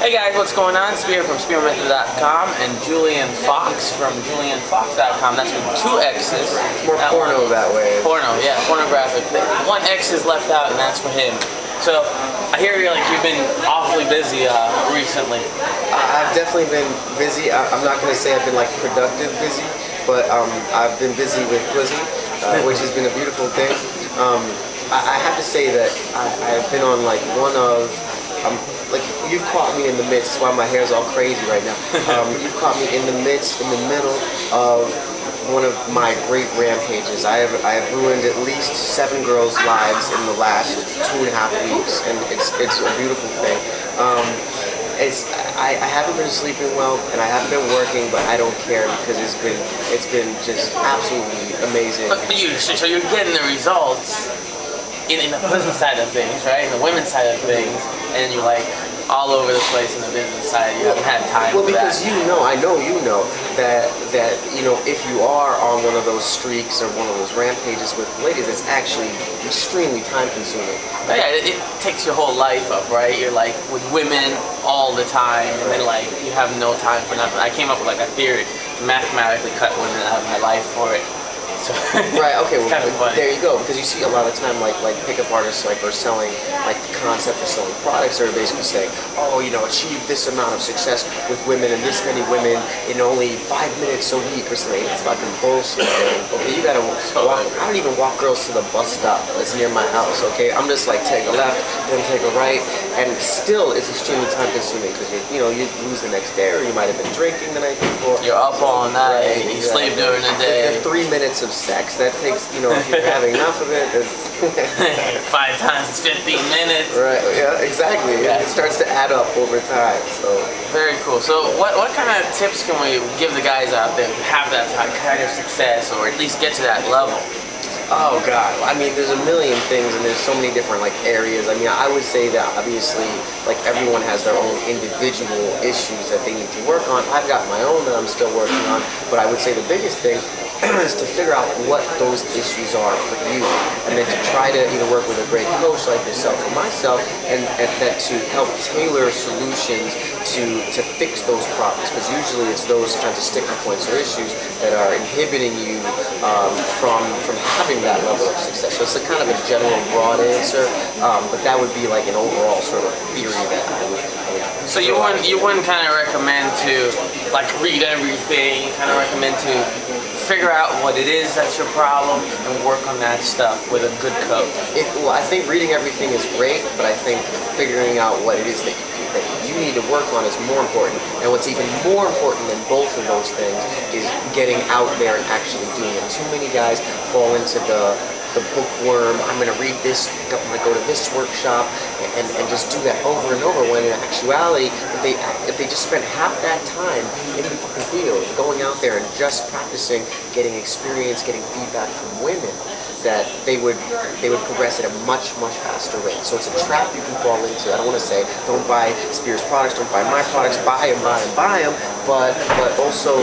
Hey guys, what's going on? Spear from SpearMethod.com and Julian Foxx from JulianFoxx.com. That's with two X's. It's more porno that way. Porno, yeah, pornographic. One X is left out, and that's for him. So I hear you've been awfully busy recently. I've definitely been busy. I'm not going to say I've been like productive busy, but I've been busy with Pussy, which has been a beautiful thing. I have to say that I've been on like one of like you've caught me in the midst. That's why my hair's all crazy right now. You've caught me in the middle of one of my great rampages. I have ruined at least 7 girls' lives in the last 2.5 weeks, and it's a beautiful thing. I haven't been sleeping well, and I haven't been working, but I don't care because it's been just absolutely amazing. So you're getting the results in the business side of things, right? In the women's side of things, and you're like all over the place in the business side. You haven't had time for that. Well, because I know you know that if you are on one of those streaks or one of those rampages with ladies, it's actually extremely time consuming. But yeah, it takes your whole life up, right? You're like with women all the time, and then like you have no time for nothing. I came up with like a theory to mathematically cut women out of my life for it. So right. Okay. Well, kind of funny. There you go. Because you see a lot of time, like pickup artists, like are selling like the concept of selling products. They're basically saying, oh, achieve this amount of success with women and this many women in only 5 minutes a week or something. It's fucking bullshit. Man. Okay, you gotta walk. I don't even walk girls to the bus stop that's near my house. Okay, I'm just like take a left, then take a right, and still it's extremely time consuming because you lose the next day, or you might have been drinking the night before. You're up all night. Right, you sleep during the day. 3 minutes of sex that takes if you're having enough of it. 5 times 15 minutes. Right. Yeah. Exactly. Yeah. It starts to add up over time. So very cool. So what kind of tips can we give the guys out there to have that kind of success, or at least get to that level? Oh God, I mean, there's a million things, and there's so many different like areas. I mean, I would say that obviously, like everyone has their own individual issues that they need to work on. I've got my own that I'm still working on, but I would say the biggest thing is to figure out what those issues are for you, and then to try to either work with a great coach like yourself or myself, and that to help tailor solutions to fix those problems, because usually it's those kinds of sticking points or issues that are inhibiting you from having that level of success. So it's a kind of a general broad answer, but that would be like an overall sort of theory that I would so you wouldn't kind of recommend to like read everything. You kind of recommend to figure out what it is that's your problem and work on that stuff with a good coach. Well, I think reading everything is great, but I think figuring out what it is that you need to work on is more important. And what's even more important than both of those things is getting out there and actually doing it. Too many guys fall into the bookworm. I'm going to read this, I'm going to go to this workshop, and just do that over and over, when in actuality, if they just spent half that time in the fucking field, going out there and just practicing, getting experience, getting feedback from women, that they would progress at a much faster rate. So it's a trap you can fall into. I don't want to say don't buy Spears products, don't buy my products, buy them, but also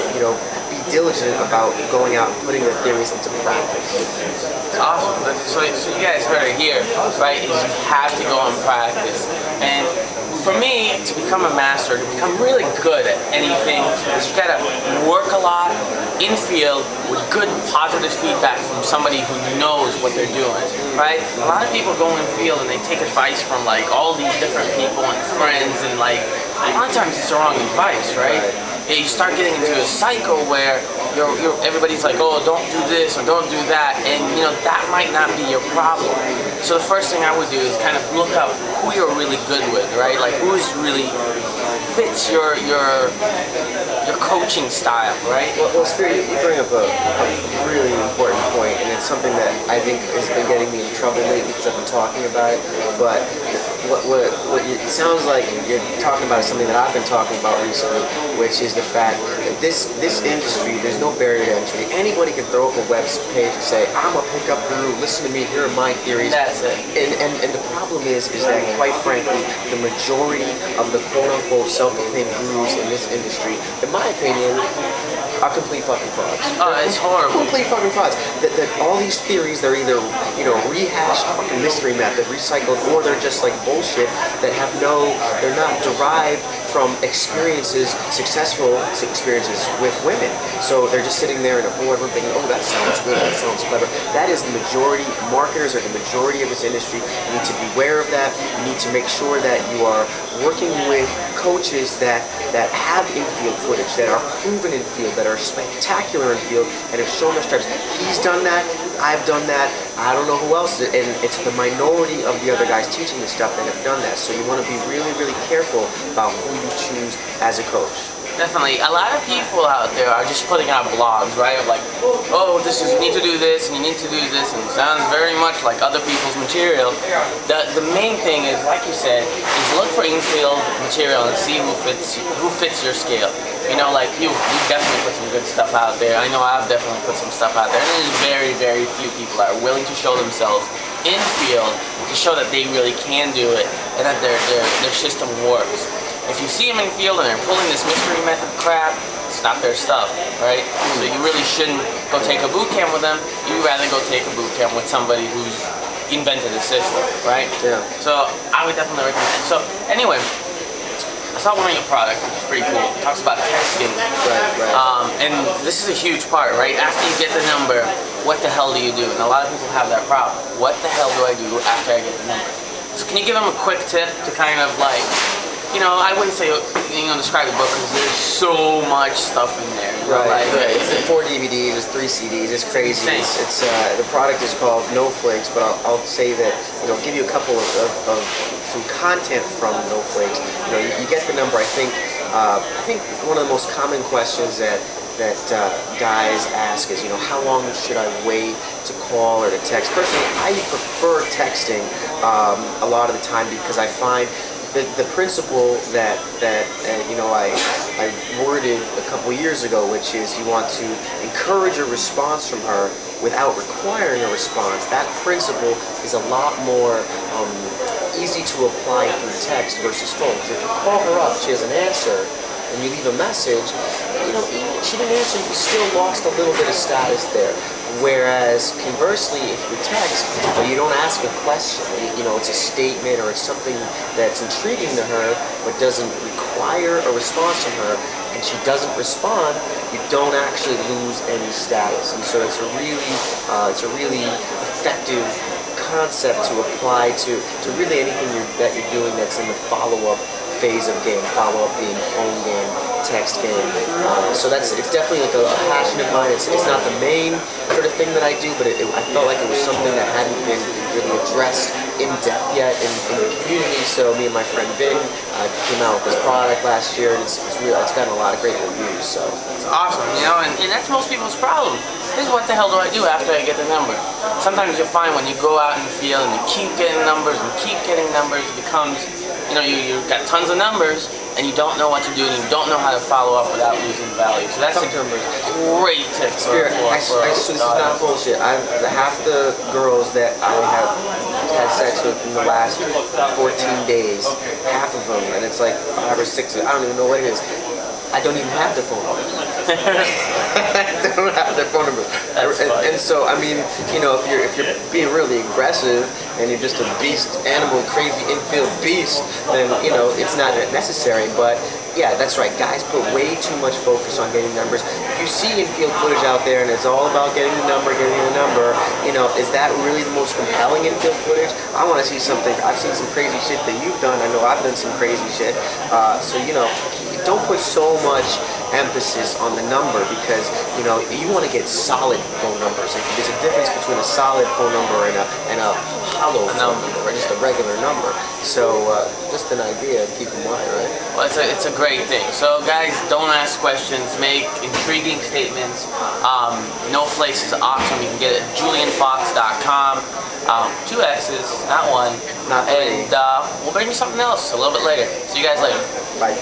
be diligent about going out and putting the theories into practice. Awesome. So you guys heard it here, right? Is you have to go and practice. And for me, to become a master, to become really good at anything, is you gotta work a lot in field with good positive feedback from somebody who knows what they're doing, right? A lot of people go in field and they take advice from like all these different people and friends, and like a lot of times it's the wrong advice, right? You start getting into a cycle where everybody's like, oh, don't do this or don't do that, and that might not be your problem. So the first thing I would do is kind of look up who you're really good with, right? Like who's really fits your coaching style, right? Well, Spirit, you bring up a really important point, and it's something that I think has been getting me in trouble lately because I've been talking about it. But what it sounds like you're talking about is something that I've been talking about recently, which is the fact that this industry, there's no barrier to entry. Anybody can throw up a web page and say, I'm a pickup guru, listen to me, here are my theories. That's it. And the problem is that, quite frankly, the majority of the quote-unquote self-proclaimed gurus in this industry, in my opinion, are complete fucking frauds. Oh, it's horrible. Complete fucking frauds. That all these theories, they're either rehashed fucking mystery map, that recycled, or they're just like bullshit that have they're not derived from experiences, successful experiences with women. So they're just sitting there in a boardroom thinking, oh, that sounds good, that sounds clever. That is the majority. Marketers are the majority of this industry. You need to beware of that. You need to make sure that you are working with coaches that have infield footage, that are proven in field, that are spectacular in field, and have shown their stripes. He's done that. I've done that. I don't know who else, and it's the minority of the other guys teaching this stuff that have done that. So you want to be really, really careful about who you choose as a coach. Definitely. A lot of people out there are just putting out blogs, right? Of like, oh, you need to do this, and you need to do this, and it sounds very much like other people's material. The main thing is, like you said, is look for infield material and see who fits your scale. You know, like you definitely put some good stuff out there. I know I've definitely put some stuff out there. And there's very, very few people that are willing to show themselves in field to show that they really can do it and that their system works. If you see them in field and they're pulling this mystery method crap, it's not their stuff, right? So you really shouldn't go take a boot camp with them. You'd rather go take a boot camp with somebody who's invented a system, right? Yeah. So I would definitely recommend it. So anyway, I saw one of your products, which is pretty cool. It talks about texting. Right. And this is a huge part, right? After you get the number, what the hell do you do? And a lot of people have that problem. What the hell do I do after I get the number? So can you give them a quick tip to kind of like, you know, I wouldn't say, describe the book because there's so much stuff in there. You know, Right. like, It's 4 DVDs, it's 3 CDs, it's crazy. It's the product is called No Flakes, but I'll say that, give you a couple of some content from No Flakes. You get the number. I think one of the most common questions that guys ask is, how long should I wait to call or to text? Personally, I prefer texting a lot of the time because I find the principle that I worded a couple years ago, which is you want to encourage a response from her without requiring a response. That principle is a lot more easy to apply through text versus phone. Because if you call her up, she has an answer, and you leave a message, even if she didn't answer, you still lost a little bit of status there. Whereas conversely, if you text, you don't ask a question, it's a statement or it's something that's intriguing to her but doesn't require a response from her, and she doesn't respond, you don't actually lose any status. And so it's a really effective concept to apply to really anything that you're doing that's in the follow-up phase of game, follow-up being phone game, text game. So it's definitely like a passion of mine. It's not the main sort of thing that I do, but I felt like it was something that hadn't been really addressed in depth yet in the community. So me and my friend Vin came out with this product last year, and it's gotten a lot of great reviews. So it's awesome, and that's most people's problem. Is what the hell do I do after I get the number? Sometimes you'll find when you go out in the field and you keep getting numbers, it becomes, you've got tons of numbers and you don't know what to do and you don't know how to follow up without losing value. So that's a great tip. So this is not bullshit. Half the girls that I have had sex with in the last 14 days, half of them, and it's like 5 or 6, I don't even know what it is. I don't even have their phone number. I don't have their phone number. And so, if you're being really aggressive and you're just a beast animal, crazy infield beast, then it's not necessary. But yeah, that's right. Guys put way too much focus on getting numbers. If you see infield footage out there and it's all about getting the number, is that really the most compelling infield footage? I want to see something. I've seen some crazy shit that you've done. I know I've done some crazy shit. So don't put so much emphasis on the number because you want to get solid phone numbers. There's a difference between a solid phone number and a hollow phone number, or just a regular number. So just an idea to keep in mind, right? Well, it's a great thing. So guys, don't ask questions. Make intriguing statements. No Flakes is awesome. You can get it at julianfoxx.com. 2 X's, not 1. Not 3. And we'll bring you something else a little bit later. See you guys later. Bye.